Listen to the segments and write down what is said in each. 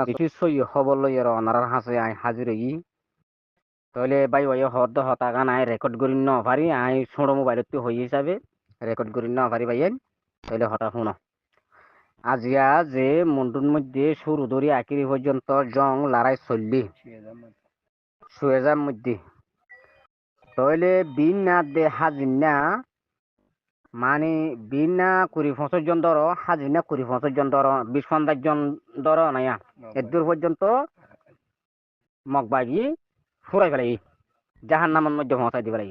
বেশি সই খবর লই আর অনারার হাসে আই হাজির হই তাহলে বাই ওই হদ হতাগান আই রেকর্ড করি ন পারি আই ছোট মোবাইলত হই হিসাবে রেকর্ড করি ন পারি ভাই তাহলে হঠাৎ শুনো আজিয়া যে মন্ডুর মধ্যে শুরু ধরি আকিরি পর্যন্ত জং লড়াই চললি সুয়েজার মধ্যে তাহলে বিন না দে হাজিনা মানে বিনা 20-25 জন ধরো হাজিনা 20-25 জন ধরো 20-50 জন ধরো নাইয়া এদূর পর্যন্ত মগবাগি ফুরাই ফেলাই জাহান নামের মধ্যে পৌঁছাই দি ফেলাই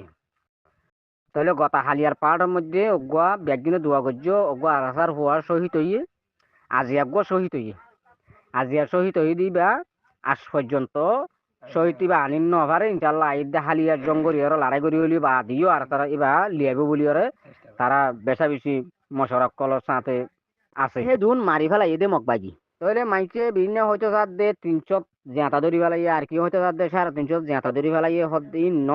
তাহলে গতা হালিয়ার পাহাড়ের মধ্যে অগুয়া ব্যাগদিনে দোয়া গজ্য অগুয়া আরাসার হওয়ার শহীদ হইয়ে আজি আগুয়া শহীদ হইয়ে আজিয়া শহীদ হই দিবা আজ পর্যন্ত শহীদ দিবা আনিন নভারে ইনশাল্লাহ আইদা হালিয়ার জঙ্গরি আর লড়াই করি হলি বা দিও আর তারা ইবা লিয়াবে বলি ওরে তারা বেশা বেশি মশরক কলর সাথে আছে হে দুন মারি ফেলাই এদে মগবাগি তাহলে মাইকে বিভিন্ন হয়তো তার দে 300 জেঁতা ধরি ফেলাই আর কি হয়তো তার দে 350 জেঁতা ধরি ফেলাই হদিন ন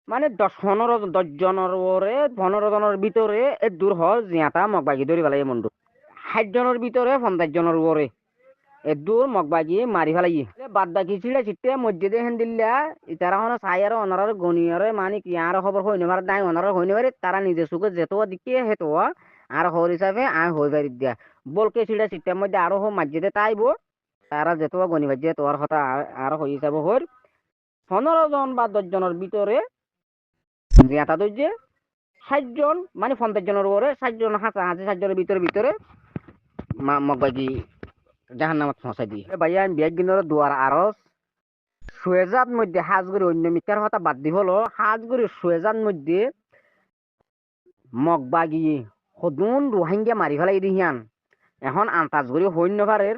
মানে 10-15 জনের ওরে 15 জনের ভিতরে এ দূর হল জেঁতা মগবাগি ধরি ফেলাই মন্ডু 60 জনের ভিতরে 50 জনের ওরে এ দূর মগবাগি মারি ফেলাই বাদ বাকি ছিঁড়ে ছিটে মসজিদে হেন দিল্লা তারা হন সাইয়ার অনার গনিয়রে মানে কি আর খবর হই নেবার নাই অনার হই নেবার তারা নিজে সুখে যেত দিকে হেতো আর হর হিসাবে আয় হই বাড়ি দিয়া বলকে ছিঁড়ে ছিটের মধ্যে আরো হো মসজিদে তাইব তারা যেত গনি বাজিয়ে তোর কথা আর হই হিসাবে হর 15 জন বা 10 জনের ভিতরে জিয়াতা দইছে 60 জন মানে 50 জনের উপরে 60 জন হাসা হাসি 60 জনের ভিতরে মগবাগি জাহান্নামত পৌঁছাই দিয়ে ভাইয়া আমি বিয়াক গিনর দুয়ার আরস সুয়েজার মধ্যে হাজগুড়ি অন্য মিথ্যার কথা বাদ দি হলো হাজগুড়ি সুয়েজার মধ্যে মগবাগি সদুন রোহিঙ্গা মারি ফেলাই দিহিয়ান এখন আন্তাজগুড়ি হইন্যভারের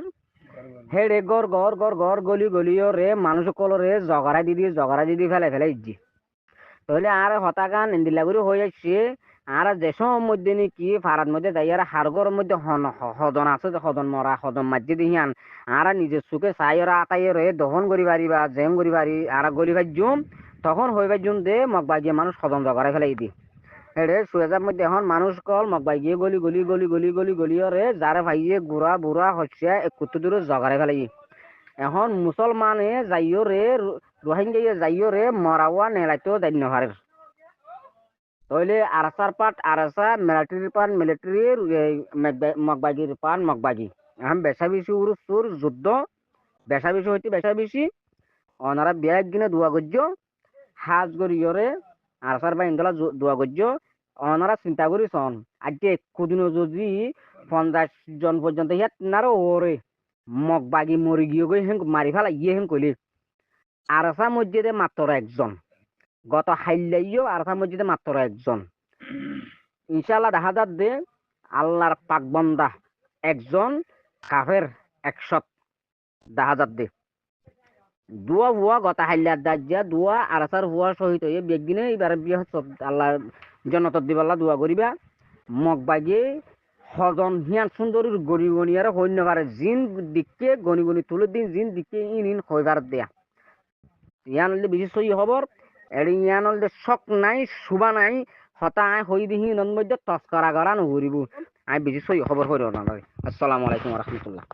হেড়ে গড় গড় গড় গড় গলি গলিও রে মানুষ কলরে জগড়া দিদি ফেলে ইজি তাহলে আর হতাগান ইন্দিলাগুড়ি হয়ে যাচ্ছে আর দেশের মধ্যে নাকি ফারার মধ্যে যাই আর হারগর মধ্যে হদন আছে হদন মরা হদন মাঝে দিহিয়ান আর নিজের চোখে চাই ওরা আতাই রে দহন করি পারি বা জেম করি পারি আর গলি ভাজ্যুম তখন হয়ে ভাজ্যুম দে মগবাগিয়ে মানুষ হদন জগড়াই ফেলাই দি এরে সুয়েজার মধ্যে এখন মানুষ কল মগবাগিয়ে গলি রে যারে ভাইয়ে গুড়া বুড়া হচ্ছে একটু দূরে জগড়াই ফেলাই এখন মুসলমানে যাইও রে রোহিঙ্গা যাইও রে মরাওয়া নেলাইতেও দান্য হারের তাহলে আরসার পাট আরসা মিলিটারির পান মিলিটারির মগবাগির পান মগবাগি এখন বেশা বেশি উরু সুর যুদ্ধ বেশা বেশি হইতে বেশা বেশি ওনারা বিয়াক গিনে দোয়া গজ্য হাজ গরিয়রে আরসার বা ইন্দলা দোয়া গজ্য ওনারা চিন্তা করি সন আজকে একদিনও যদি 50 জন পর্যন্ত ইয়াত নারো ওরে মগবাগি মরি গিয়ে গই হেন মারি ফেলা ইয়ে হেন কইলি আরসা মসজিদে মাত্র একজন গত হাইলাইও আরসা মসজিদে মাত্র একজন ইনশাআল্লাহ দেখা যাক দে আল্লাহর পাক বান্দা একজন কাফের 100 দেখা যাক দে দুয়া হুয়া গতা হাইলার দাজ্জা দুয়া আরসার হুয়া শহীদ হয়ে বেগদিনে এবারে বিয়ে সব আল্লাহ জনত দিবাল্লা দোয়া করিবা মগবাগি হজন হিয়ান সুন্দরীর গনি গনি আর হইন্যবারে জিন দিকে গনি গনি তুলে দিন জিন দিকে ইন হইবার দেয়া ইয়ান হলে বেশি সই খবর এড়ি ইয়ান হলে শক নাই শুবা নাই হতা আয় হই দিহি নন মধ্যে তস্করা করা নহরিব আই বেশি সই খবর হইল না আসসালামু আলাইকুম ওয়া রাহমাতুল্লাহ